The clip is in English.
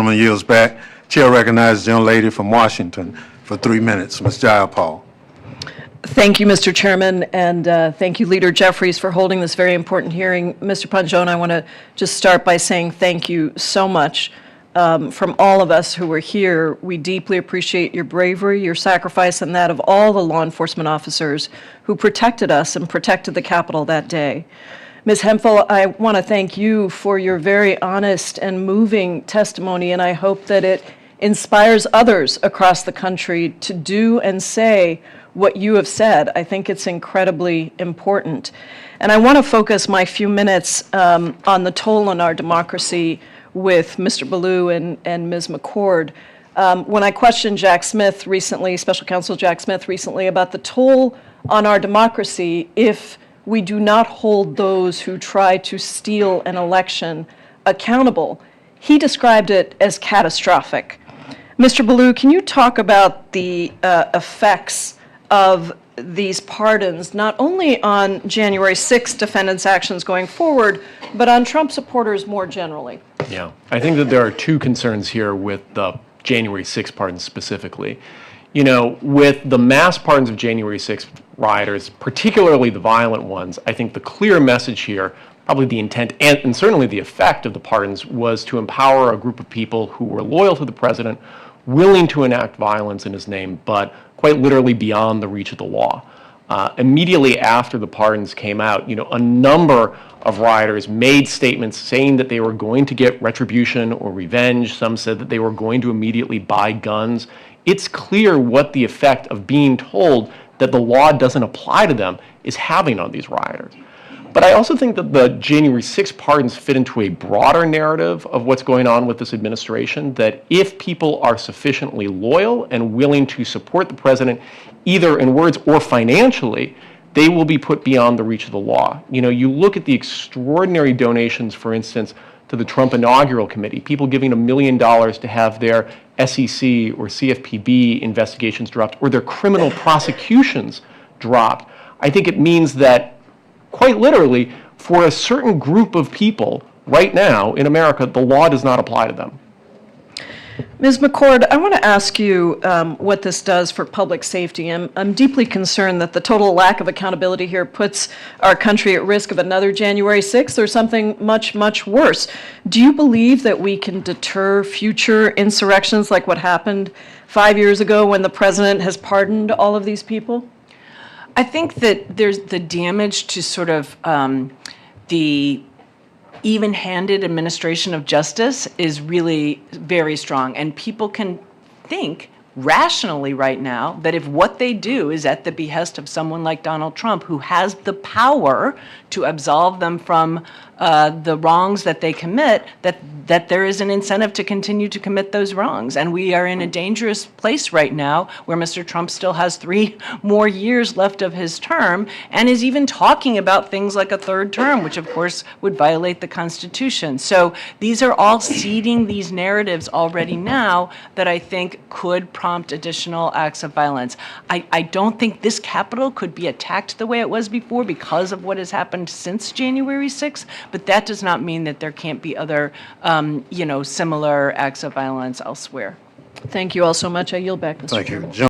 gentleman yields back. Chair recognizes the gentlelady from Washington for 3 minutes, Ms. Jayapal. Thank you, Mr. Chairman, and thank you, Leader Jeffries, for holding this very important hearing. Mr. Panjone, I want to just start by saying thank you so much from all of us who are here. We deeply appreciate your bravery, your sacrifice, and that of all the law enforcement officers who protected us and protected the Capitol that day. Ms. Hemphill, I want to thank you for your very honest and moving testimony, and I hope that it inspires others across the country to do and say what you have said. I think it's incredibly important. And I want to focus my few minutes on the toll on our democracy with Mr. Ballou and Ms. McCord. When I questioned Jack Smith recently, Special Counsel Jack Smith recently, about the toll on our democracy if we do not hold those who try to steal an election accountable, he described it as catastrophic. Mr. Ballou, can you talk about the effects of these pardons, not only on January 6th defendants' actions going forward, but on Trump supporters more generally? Yeah, I think that there are two concerns here with the January 6th pardons specifically. You know, with the mass pardons of January 6th rioters, particularly the violent ones, I think the clear message here, probably the intent and certainly the effect of the pardons, was to empower a group of people who were loyal to the president, willing to enact violence in his name, but quite literally beyond the reach of the law. Immediately after the pardons came out, a number of rioters made statements saying that they were going to get retribution or revenge. Some said that they were going to immediately buy guns. It's clear what the effect of being told that the law doesn't apply to them is having on these rioters. But I also think that the January 6th pardons fit into a broader narrative of what's going on with this administration, that if people are sufficiently loyal and willing to support the president, either in words or financially, they will be put beyond the reach of the law. You look at the extraordinary donations, for instance, to the Trump Inaugural Committee, people giving $1 million to have their SEC or CFPB investigations dropped or their criminal prosecutions dropped. I think it means that, quite literally, for a certain group of people right now in America, the law does not apply to them. Ms. McCord, I want to ask you what this does for public safety. I'm deeply concerned that the total lack of accountability here puts our country at risk of another January 6th or something much, much worse. Do you believe that we can deter future insurrections like what happened 5 years ago when the president has pardoned all of these people? I think that there's the damage to sort of the even-handed administration of justice is really very strong. And people can think rationally right now that if what they do is at the behest of someone like Donald Trump, who has the power to absolve them from the wrongs that they commit, that there is an incentive to continue to commit those wrongs. And we are in a dangerous place right now where Mr. Trump still has 3 more years left of his term and is even talking about things like a third term, which of course would violate the Constitution. So these are all seeding these narratives already now that I think could prompt additional acts of violence. I don't think this Capitol could be attacked the way it was before because of what has happened since January 6th, but that does not mean that there can't be other, similar acts of violence elsewhere. Thank you all so much. I yield back, Mr. Chairman. Thank you.